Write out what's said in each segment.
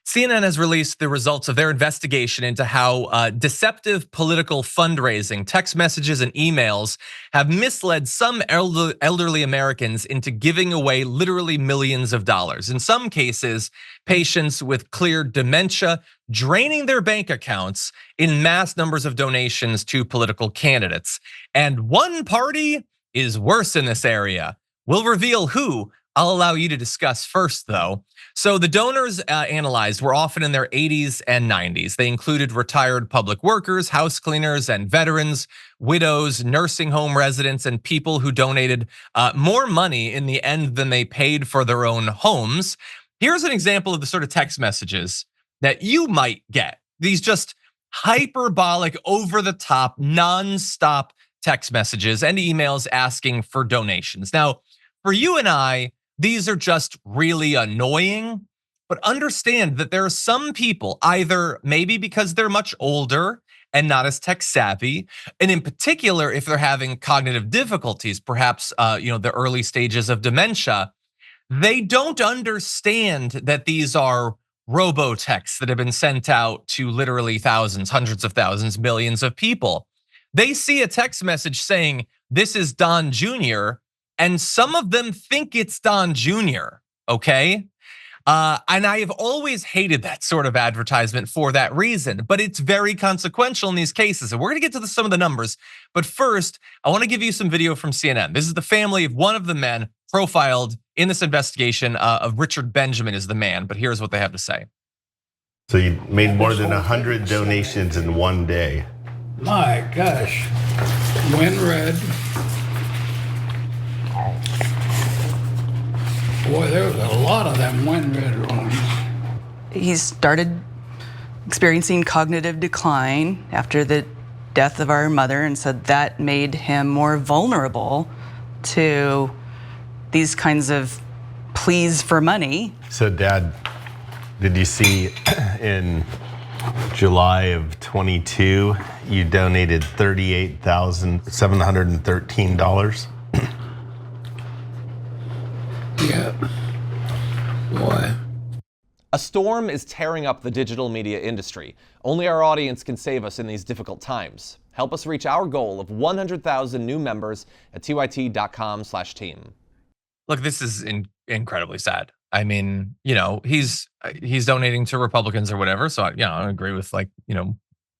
CNN has released the results of their investigation into how deceptive political fundraising, text messages, and emails have misled some elderly Americans into giving away literally millions of dollars. In some cases, patients with clear dementia draining their bank accounts in mass numbers of donations to political candidates. And one party is worse in this area. We'll reveal who. I'll allow you to discuss first, though. So the donors analyzed were often in their 80s and 90s. They included retired public workers, house cleaners, and veterans, widows, nursing home residents, and people who donated more money in the end than they paid for their own homes. Here's an example of the sort of text messages that you might get. These just hyperbolic, over-the-top, non-stop text messages and emails asking for donations. Now, for you and I, these are just really annoying, but understand that there are some people, either maybe because they're much older and not as tech savvy, and in particular, if they're having cognitive difficulties, perhaps the early stages of dementia, they don't understand that these are robo-texts that have been sent out to literally thousands, hundreds of thousands, millions of people. They see a text message saying, "This is Don Jr.," and some of them think it's Don Jr., okay? And I have always hated that sort of advertisement for that reason, but it's very consequential in these cases. And we're gonna get to some of the numbers, but first, I wanna give you some video from CNN. This is the family of one of the men profiled in this investigation of Richard Benjamin is the man, but here's what they have to say. So you made more than 100 donations in one day. My gosh, WinRed. Boy, there was a lot of them WinRed ones. He started experiencing cognitive decline after the death of our mother and said that made him more vulnerable to these kinds of pleas for money. So Dad, did you see in July of 22, you donated $38,713? Yeah, boy. A storm is tearing up the digital media industry. Only our audience can save us in these difficult times. Help us reach our goal of 100,000 new members at tyt.com/team. Look, this is incredibly sad. I mean, he's donating to Republicans or whatever, so I don't agree with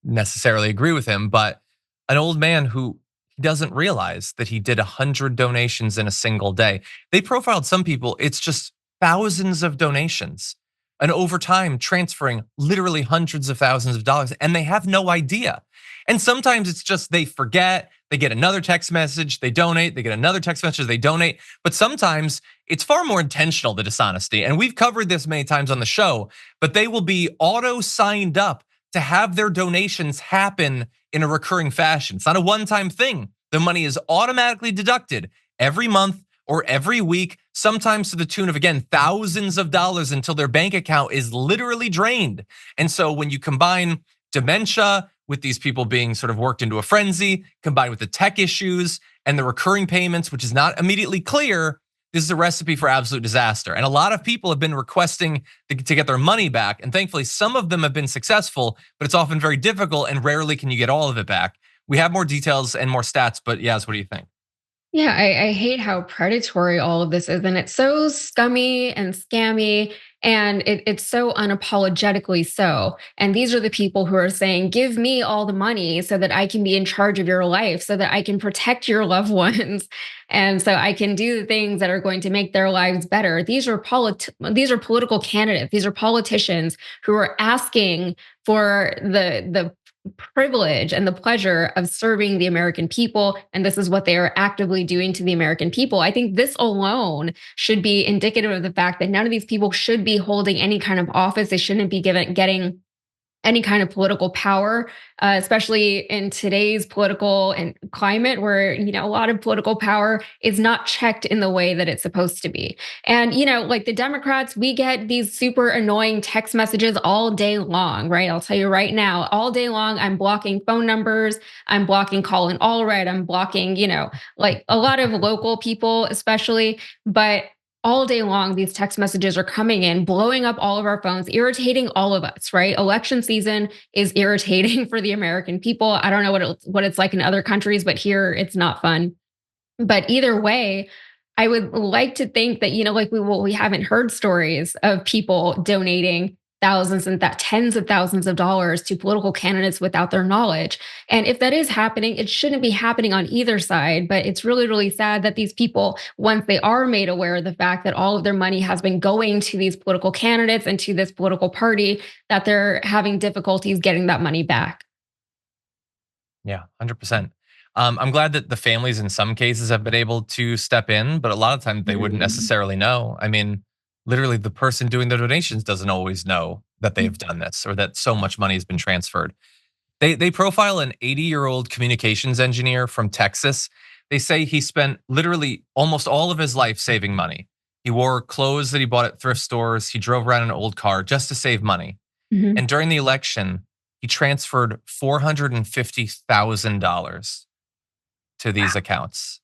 necessarily agree with him, but an old man who doesn't realize that he did 100 donations in a single day. They profiled some people, it's just thousands of donations, and over time transferring literally hundreds of thousands of dollars, and they have no idea. And sometimes it's just they forget, they get another text message, they donate, they get another text message, they donate. But sometimes it's far more intentional, the dishonesty. And we've covered this many times on the show, but they will be auto-signed up to have their donations happen in a recurring fashion. It's not a one-time thing. The money is automatically deducted every month or every week, sometimes to the tune of, again, thousands of dollars until their bank account is literally drained. And so when you combine dementia with these people being sort of worked into a frenzy, combined with the tech issues and the recurring payments, which is not immediately clear, this is a recipe for absolute disaster. And a lot of people have been requesting to get their money back. And thankfully, some of them have been successful, but it's often very difficult and rarely can you get all of it back. We have more details and more stats, but Yas, what do you think? Yeah, I hate how predatory all of this is. And it's so scummy and scammy. And it's so unapologetically so. And these are the people who are saying, give me all the money so that I can be in charge of your life, so that I can protect your loved ones. And so I can do the things that are going to make their lives better. These are political candidates. These are politicians who are asking for the privilege and the pleasure of serving the American people. And this is what they are actively doing to the American people. I think this alone should be indicative of the fact that none of these people should be holding any kind of office. They shouldn't be getting any kind of political power, especially in today's political and climate where, a lot of political power is not checked in the way that it's supposed to be. And, like the Democrats, we get these super annoying text messages all day long, right? I'll tell you right now, all day long, I'm blocking phone numbers. I'm blocking call in all red. I'm blocking, like a lot of local people, especially, but all day long, these text messages are coming in, blowing up all of our phones, irritating all of us, right? Election season is irritating for the American people. I don't know what it's like in other countries, but here it's not fun. But either way, I would like to think that, like we haven't heard stories of people donating thousands and tens of thousands of dollars to political candidates without their knowledge. And if that is happening, it shouldn't be happening on either side. But it's really, really sad that these people, once they are made aware of the fact that all of their money has been going to these political candidates and to this political party, that they're having difficulties getting that money back. Yeah, 100%. I'm glad that the families in some cases have been able to step in, but a lot of times they wouldn't necessarily know. I mean, literally the person doing the donations doesn't always know that they've done this or that so much money has been transferred. They profile an 80-year-old communications engineer from Texas. They say he spent literally almost all of his life saving money. He wore clothes that he bought at thrift stores. He drove around in an old car just to save money. Mhm. And during the election, he transferred $450,000 to these accounts.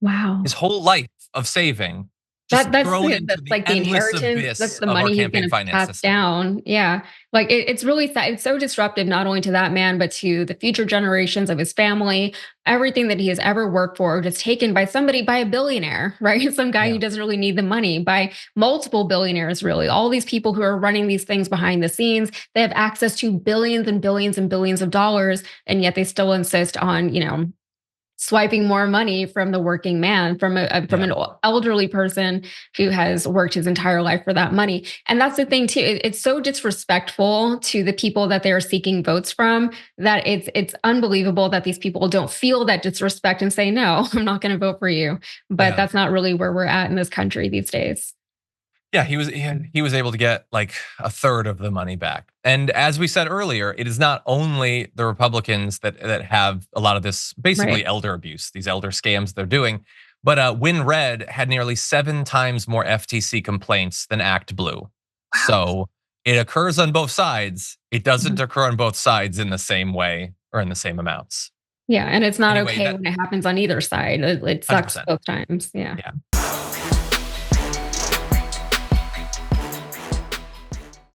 Wow. His whole life of saving just That's thrown it. into That's the like the endless inheritance. abyss That's the of our money he's campaign gonna finance pass system. down. Yeah. Like it's really sad. It's so disruptive, not only to that man, but to the future generations of his family. Everything that he has ever worked for, just taken by by a billionaire, right? Some guy Yeah. who doesn't really need the money, by multiple billionaires, really. All these people who are running these things behind the scenes, they have access to billions and billions and billions of dollars, and yet they still insist on, swiping more money from the working man, from Yeah. an elderly person who has worked his entire life for that money. And that's the thing too. It's so disrespectful to the people that they are seeking votes from, that it's unbelievable that these people don't feel that disrespect and say, no, I'm not going to vote for you. But Yeah. that's not really where we're at in this country these days. Yeah, he was able to get like a third of the money back. And as we said earlier, it is not only the Republicans that have a lot of this basically Right. elder abuse, these elder scams they're doing. But WinRed had nearly 7 times more FTC complaints than Act Blue. So it occurs on both sides. It doesn't Mhm. occur on both sides in the same way or in the same amounts. Yeah. And it's not Anyway, okay when it happens on either side. It sucks 100%. both times. Yeah. Yeah.